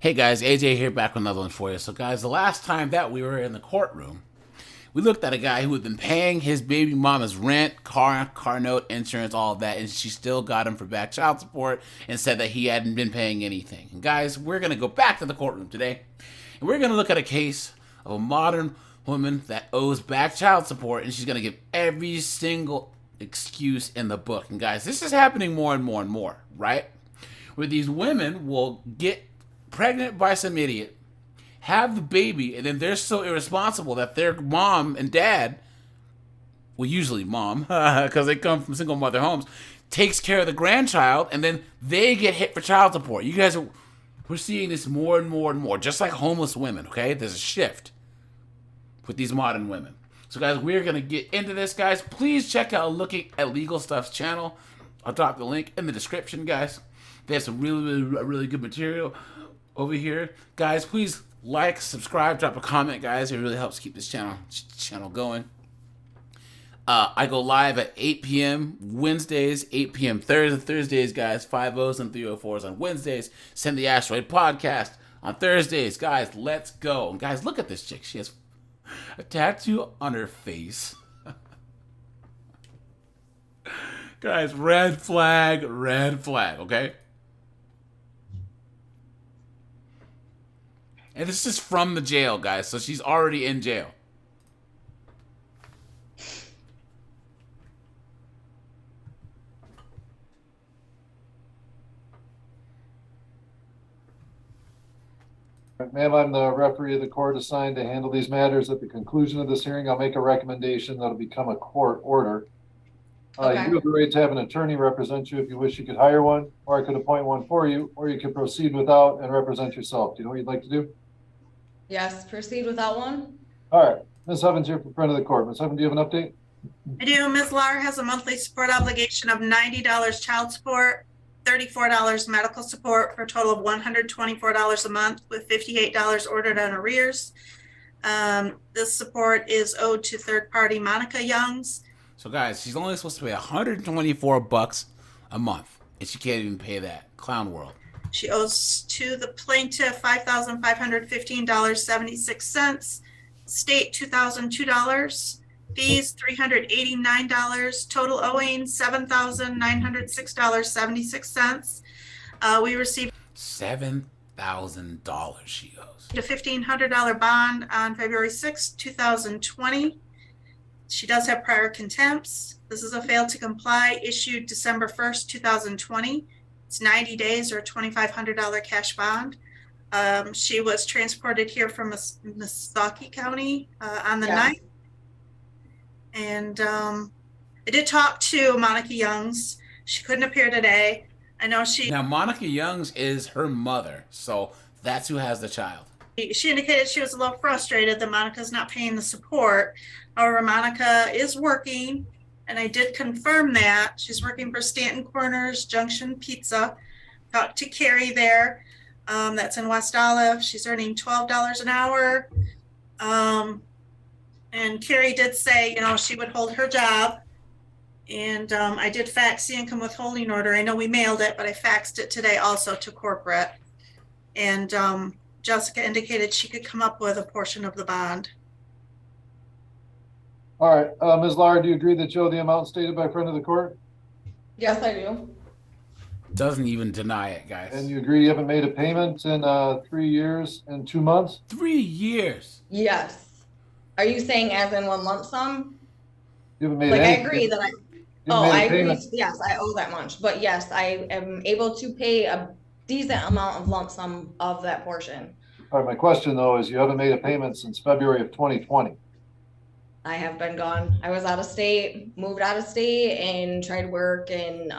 Hey guys, AJ here, back with another one for you. So guys, the last time that we were in the courtroom, we looked at a guy who had been paying his baby mama's rent, car note, insurance, all of that, and she still got him for back child support and said that he hadn't been paying anything. And guys, we're going to go back to the courtroom today, and we're going to look at a case of a modern woman that owes back child support, and she's going to give every single excuse in the book. And guys, this is happening more and more and more, right? Where these women will get pregnant by some idiot, have the baby, and then they're so irresponsible that their mom and dad, well, usually mom, because they come from single mother homes, takes care of the grandchild, and then they get hit for child support. You guys we're seeing this more and more and more, just like homeless women, okay? There's a shift with these modern women. So guys, we're going to get into this, guys. Please check out Looking at Legal Stuff's channel. I'll drop the link in the description, guys. They have some really good material over here. Guys, please like, subscribe, drop a comment, guys. It really helps keep this channel going. I go live at 8 p.m. Wednesdays, 8 p.m. Thursdays, guys. 5-0s and 304s on Wednesdays. Send the Asteroid Podcast on Thursdays. Guys, let's go. And guys, look at this chick. She has a tattoo on her face. Guys, red flag, okay? And this is from the jail, guys, so she's already in jail. Ma'am, I'm the referee of the court assigned to handle these matters. At the conclusion of this hearing, I'll make a recommendation that'll become a court order. Okay. You have the right to have an attorney represent you if you wish. You could hire one, or I could appoint one for you, or you could proceed without and represent yourself. Do you know what you'd like to do? Yes, proceed without one. All right, Ms. Evans here for front of the court. Ms. Evans, do you have an update? I do. Ms. Lar has a monthly support obligation of $90 child support, $34 medical support, for a total of $124 a month, with $58 ordered on arrears. This support is owed to third-party Monica Youngs. So guys, she's only supposed to pay $124 a month, and she can't even pay that. Clown world. She owes to the plaintiff $5,515.76, state $2,002, fees $389, total owing $7,906.76. We received $7,000 she owes. a $1,500 bond on February 6, 2020. She does have prior contempts. This is a fail to comply issued December 1st, 2020. It's 90 days or a $2,500 cash bond. She was transported here from Meskwaki County on the 9th. And I did talk to Monica Youngs. She couldn't appear today. I know Now, Monica Youngs is her mother, so that's who has the child. She indicated she was a little frustrated that Monica's not paying the support. However, Monica is working, and I did confirm that. She's working for Stanton Corners Junction Pizza. Talked to Carrie there. That's in West Olive. She's earning $12 an hour. And Carrie did say, she would hold her job. And I did fax the income withholding order. I know we mailed it, but I faxed it today also to corporate. And Jessica indicated she could come up with a portion of the bond. All right, Ms. Lara, do you agree that you owe the amount stated by front of the court? Yes, I do. Doesn't even deny it, guys. And you agree you haven't made a payment in 3 years and 2 months? 3 years. Yes. Are you saying as in one lump sum? You haven't made Like, I any agree that I agree. Yes, I owe that much. But yes, I am able to pay a decent amount of lump sum of that portion. All right, my question though is you haven't made a payment since February of 2020. I have been gone. I was out of state, moved out of state, and tried work, and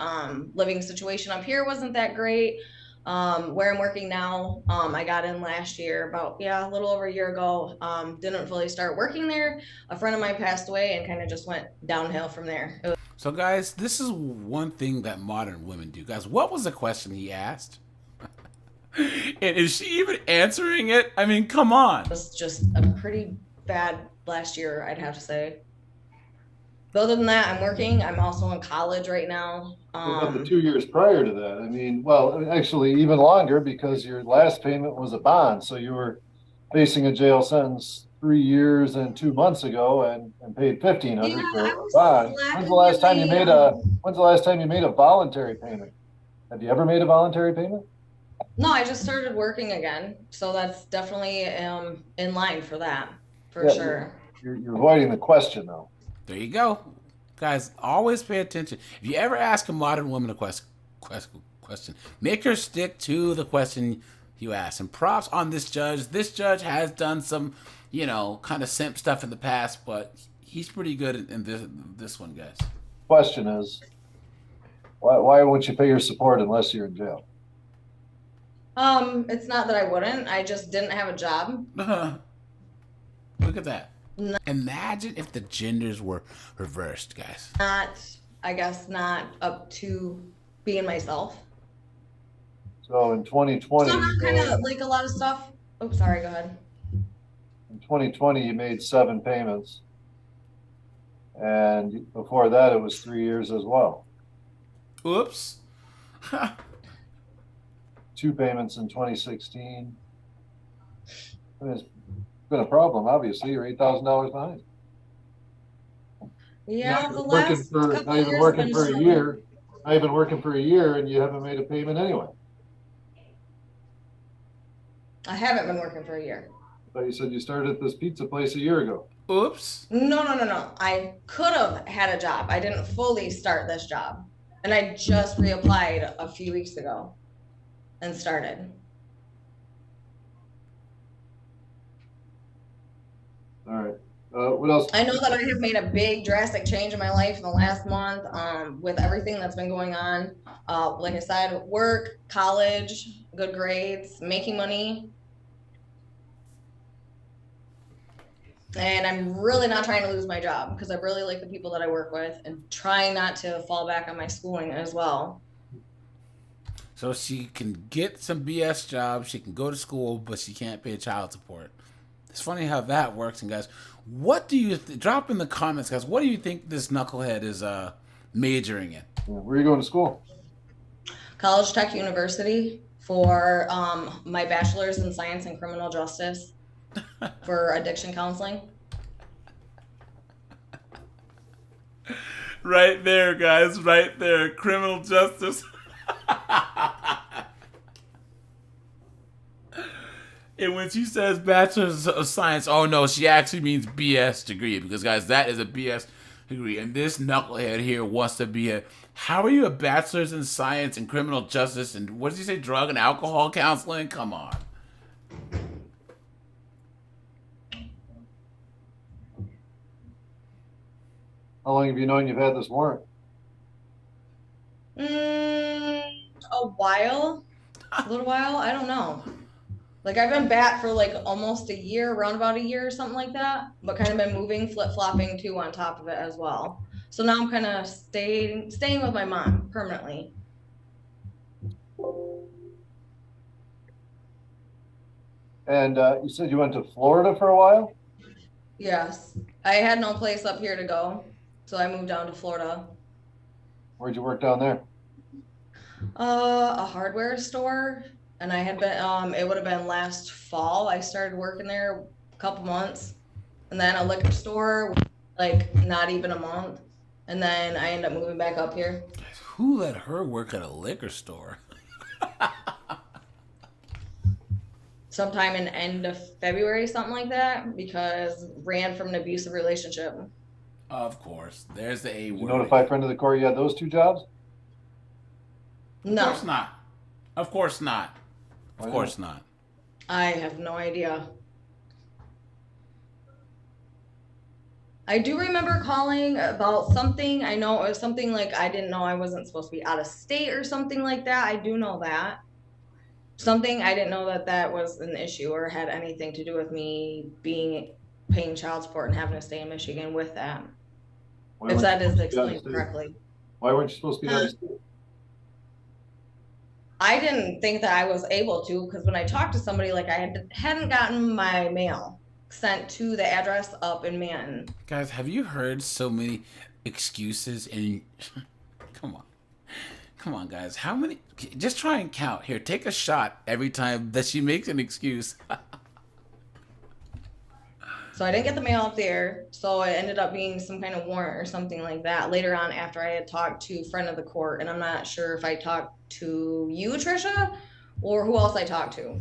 living situation up here wasn't that great. Where I'm working now, I got in last year, about a little over a year ago. Didn't really start working there. A friend of mine passed away, and kind of just went downhill from there. So guys, this is one thing that modern women do. Guys, what was the question he asked? And is she even answering it? I mean, come on. It was just a pretty bad last year, I'd have to say. other than that, I'm working. I'm also in college right now. What about the 2 years prior to that? I mean, well, actually even longer because your last payment was a bond. So you were facing a jail sentence 3 years and 2 months ago and paid Yeah, 1,500 for I a was bond. slacking with When's the last time you made a voluntary payment? Have you ever made a voluntary payment? no, I just started working again. So that's definitely in line for that, for Yeah, sure. you're avoiding the question though. There you go. Guys, always pay attention. If you ever ask a modern woman a question, make her stick to the question you ask. And props on this judge. This judge has done some, kind of simp stuff in the past, but he's pretty good in this one, guys. Question is, why won't you pay your support unless you're in jail? It's not that I wouldn't. I just didn't have a job. Look at that. Imagine if the genders were reversed, guys. I guess not up to being myself. So in 2020, So I'm kind of like a lot of stuff. Oh, sorry, go ahead. in 2020, you made 7 payments. And before that, it was 3 years as well. Oops. 2 payments in 2016. And it's been a problem, obviously. You're $8,000 behind. Yeah, the Now last couple now of you've been years working have been for a struggling. year. Now you've been working for a year and you haven't made a payment anyway. I haven't been working for a year. But you said you started at this pizza place a year ago. Oops. No. I could have had a job. I didn't fully start this job. And I just reapplied a few weeks ago and started. All right. What else? I know that I have made a big drastic change in my life in the last month with everything that's been going on. Like I said, work, college, good grades, making money. And I'm really not trying to lose my job because I really like the people that I work with and trying not to fall back on my schooling as well. So she can get some BS job, she can go to school, but she can't pay child support. It's funny how that works. And guys, what do you drop in the comments, guys? What do you think this knucklehead is majoring in? Where are you going to school? College Tech University for my bachelor's in science and criminal justice for addiction counseling. Right there, guys. Right there. Criminal justice. And when she says bachelor's of science, oh no, she actually means BS degree. Because guys, that is a BS degree. And this knucklehead here wants to be how are you a bachelor's in science and criminal justice and what does he say, drug and alcohol counseling? Come on. How long have you known you've had this warrant? A while, a little while. I don't know. Like I've been back for like almost a year, around about a year or something like that, but kind of been moving, flip-flopping too on top of it as well. So now I'm kind of staying with my mom permanently. And you said you went to Florida for a while? Yes. I had no place up here to go, so I moved down to Florida. Where'd you work down there? A hardware store, and I had been it would have been last fall. I started working there a couple months, and then a liquor store, like not even a month, and then I ended up moving back up here. Who let her work at a liquor store? Sometime in end of February, something like that, because ran from an abusive relationship. Of course. There's the A Did you word. notify friend of the court you had those 2 jobs? Of No, course not. Of course not. Why Of not? course not. I have no idea. I do remember calling about something. I know it was something like I didn't know I wasn't supposed to be out of state or something like that. I do know that. Something I didn't know that was an issue or had anything to do with me paying child support and having to stay in Michigan with that. Why If weren't that you is supposed to be out of explained state? correctly. Why weren't you supposed to be out of state? I didn't think that I was able to because when I talked to somebody, like hadn't gotten my mail sent to the address up in Manton. Guys, have you heard so many excuses and come on, guys. How many? Just try and count. Here, take a shot every time that she makes an excuse. So I didn't get the mail up there. So it ended up being some kind of warrant or something like that later on after I had talked to friend of the court. And I'm not sure if I talked to you, Trisha, or who else I talked to.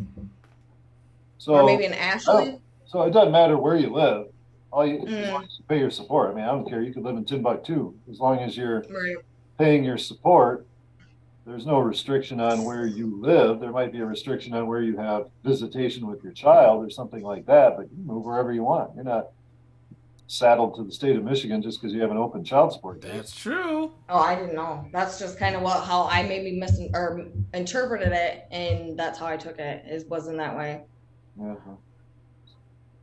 So, or maybe an Ashley. So it doesn't matter where you live. As long as you pay your support. I mean, I don't care. You could live in Timbuktu. As long as you're paying your support, there's no restriction on where you live. There might be a restriction on where you have visitation with your child or something like that, but you can move wherever you want. You're not saddled to the state of Michigan just because you have an open child support case. That's true. Oh, I didn't know. That's just kind of how I maybe interpreted it, and that's how I took it. It wasn't that way. Yeah.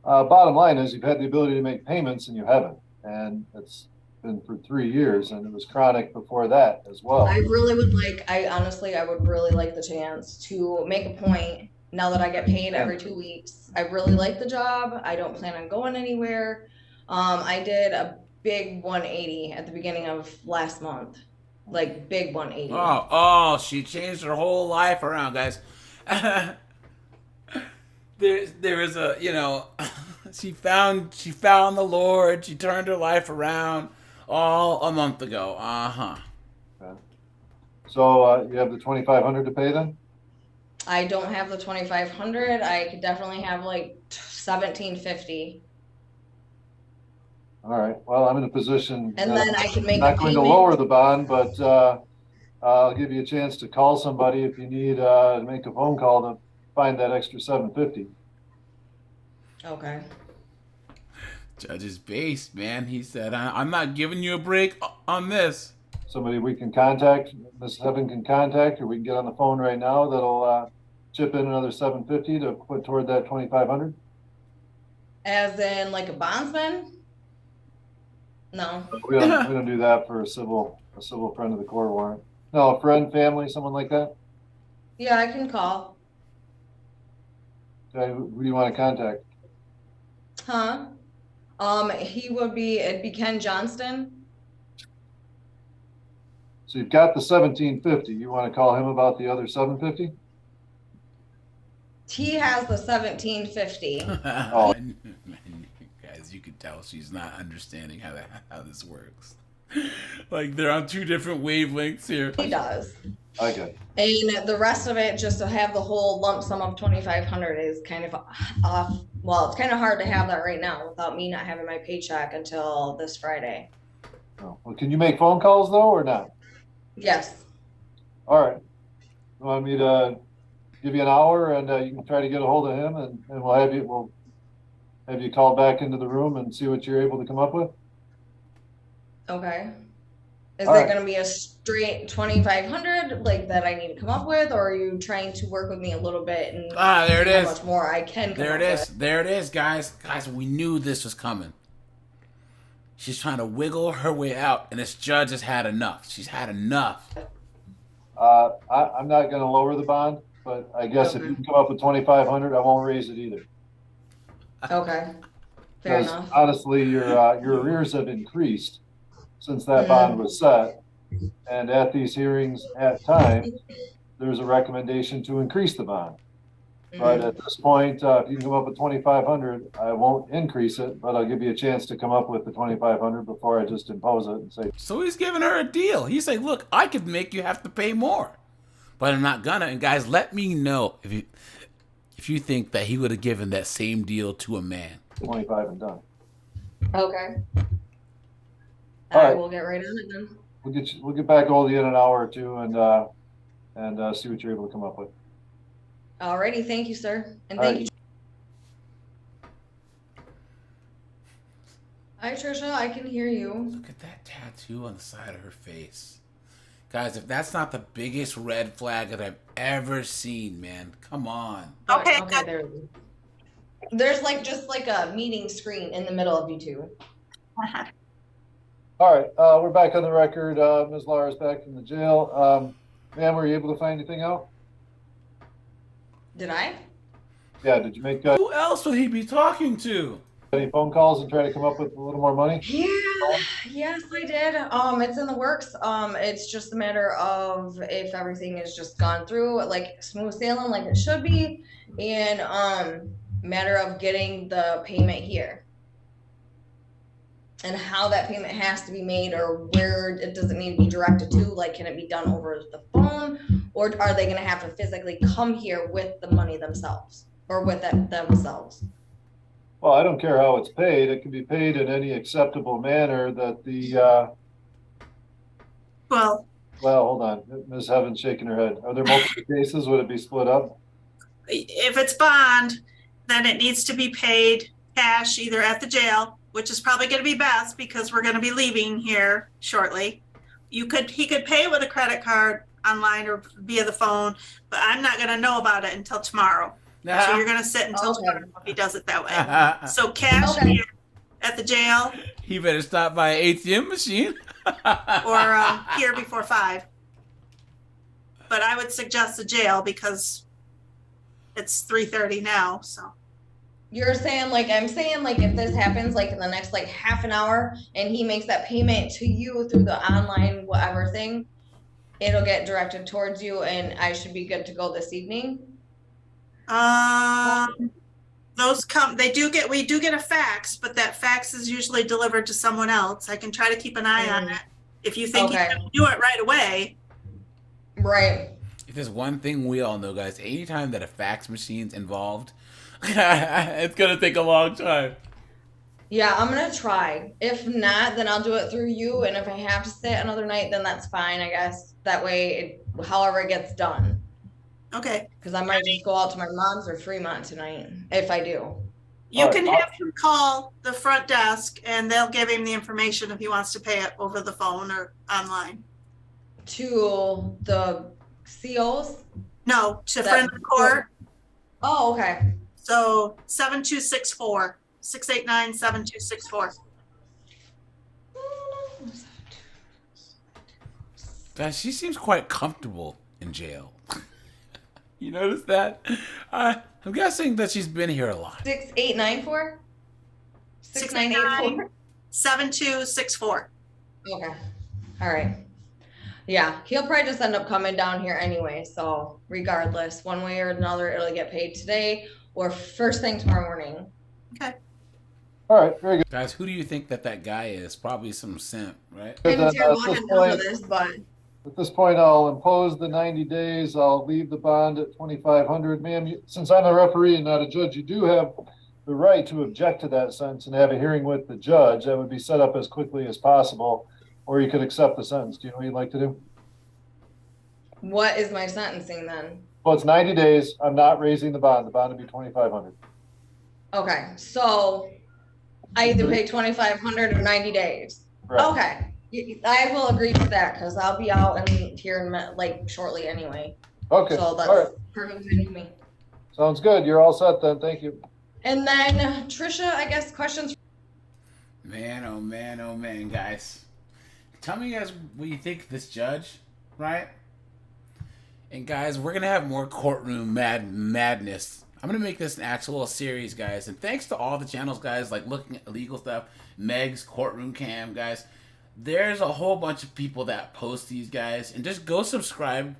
Bottom line is you've had the ability to make payments and you haven't, and it's been for 3 years, and it was chronic before that as well. I really would I would really like the chance to make a point now that I get paid every 2 weeks. I really like the job. I don't plan on going anywhere. I did a big 180 at the beginning of last month, like big 180. Oh, she changed her whole life around, guys. There is a, she found the Lord. She turned her life around all a month ago. Okay. So you have the $2,500 to pay then? I don't have the 2,500. I could definitely have like 1,750. All right. Well, I'm in a position. And then I can make. I'm not going to lower the bond, but I'll give you a chance to call somebody if you need to make a phone call to find that extra $750. Okay. Judge is based, man. He said, I'm not giving you a break on this. Somebody we can contact, Ms. Heaven can contact, or we can get on the phone right now that'll chip in another $750 to put toward that $2,500. As in like a bondsman? No. We don't do that for a civil friend of the court warrant. No, a friend, family, someone like that. Yeah, I can call. Okay, who do you want to contact? Huh? It'd be Ken Johnston. So you've got the $1,750. You want to call him about the other $750? He has the 1,750. Oh. Guys, you can tell she's not understanding how this works. Like they're on two different wavelengths here. He does. Okay. And the rest of it, just to have the whole lump sum of 2,500 is kind of off. Well, it's kind of hard to have that right now without me not having my paycheck until this Friday. Oh. Well, can you make phone calls though, or not? Yes. All right. You want me to give you an hour and you can try to get a hold of him, and we'll have you call back into the room and see what you're able to come up with? Okay. Is All there right. going to be a straight 2,500 like that I need to come up with, or are you trying to work with me a little bit and there it see is. how much more I can come There it up is. with? There it is, guys. Guys, we knew this was coming. She's trying to wiggle her way out, and this judge has had enough. She's had enough. I'm not going to lower the bond, but I guess if you can come up with 2,500, I won't raise it either. Okay. Fair Because enough. honestly, your arrears have increased since that bond was set, and at these hearings at times, there's a recommendation to increase the bond. But at this point, if you can come up with 2,500, I won't increase it, but I'll give you a chance to come up with the 2,500 before I just impose it and say. So he's giving her a deal. He's like, look, I could make you have to pay more, but I'm not gonna. And guys, let me know if you think that he would have given that same deal to a man. 25 and done. Okay. All I right. will get right on it then. We'll get back hold of you in an hour or two and see what you're able to come up with. Alrighty, thank you, sir. And All thank right. you. Hi, Trisha, I can hear you. Look at that tattoo on the side of her face. Guys, if that's not the biggest red flag that I've ever seen, man, come on. Okay, There's just a meeting screen in the middle of you two. All right, we're back on the record. Ms. Laura's back from the jail. Ma'am, were you able to find anything out? Did I? Yeah, did you make Who else would he be talking to? Any phone calls and try to come up with a little more money? Yeah, yes, I did. It's in the works. It's just a matter of if everything is just gone through like smooth sailing like it should be, and matter of getting the payment here. And how that payment has to be made or where it doesn't need to be directed to, like can it be done over the phone or are they gonna have to physically come here with the money themselves or with it themselves? Well, I don't care how it's paid. It can be paid in any acceptable manner that the, Well, well, hold on. Ms. Heaven's shaking her head. Are there multiple cases? Would it be split up? if it's bond, then it needs to be paid cash either at the jail, which is probably going to be best because we're going to be leaving here shortly. He could pay with a credit card online or via the phone, but I'm not going to know about it until tomorrow. So you're going to sit until tomorrow if he does it that way. So cash here at the jail. He better stop by an ATM machine. Or here before 5. But I would suggest the jail because it's 3:30 now. So You're saying like I'm saying like if this happens like in the next like half an hour and he makes that payment to you through the online whatever thing, it'll get directed towards you and I should be good to go this evening. those come. We do get a fax, but that fax is usually delivered to someone else. I can try to keep an eye on it. If you think you can do it right away. Right. If there's one thing we all know, guys, anytime that a fax machine's involved, it's gonna take a long time. Yeah, I'm gonna try. If not, then I'll do it through you. And if I have to stay another night, then that's fine, I guess. That way, however it gets done. Okay. Because I might just go out to my mom's or Fremont tonight, if I do. You can have him call the front desk and they'll give him the information if he wants to pay it over the phone or online. To the COs? No, to friend of the court. Oh, okay. So 7264, 689-7264. Guys, she seems quite comfortable in jail. You notice that? I'm guessing that she's been here a lot. 6894? 6984? 7264. Okay. All right. Yeah, he'll probably just end up coming down here anyway. So regardless, one way or another, it'll get paid today or first thing tomorrow morning. Okay. All right, very good. Guys, who do you think that guy is? Probably some simp, right? I'm terrible at none of this, but At this point, I'll impose the 90 days. I'll leave the bond at 2,500. Ma'am, since I'm the referee and not a judge, you do have the right to object to that sentence and have a hearing with the judge. That would be set up as quickly as possible, or you could accept the sentence. Do you know what you'd like to do? what is my sentencing then? Well, it's 90 days. I'm not raising the bond. The bond would be 2,500. Okay, so I either pay 2,500 or 90 days. Right. Okay, I will agree to that because I'll be out and here in like shortly anyway. Okay. So that's All right. perfect for me. Sounds good. You're all set then. Thank you. And then Trisha, I guess questions. Man, oh man, guys. Tell me, guys, what you think of this judge, right? And guys, we're gonna have more courtroom madness. I'm gonna make this an actual series, guys. And thanks to all the channels, guys, like looking at illegal stuff, Meg's courtroom cam, guys. There's a whole bunch of people that post these, guys, and just go subscribe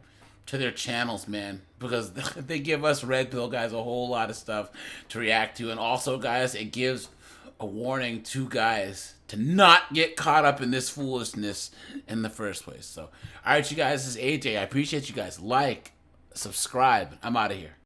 to their channels, man, because they give us Red Pill guys a whole lot of stuff to react to. And also, guys, it gives a warning to guys to not get caught up in this foolishness in the first place. So, all right, you guys, this is AJ. I appreciate you guys. Like, subscribe. I'm out of here.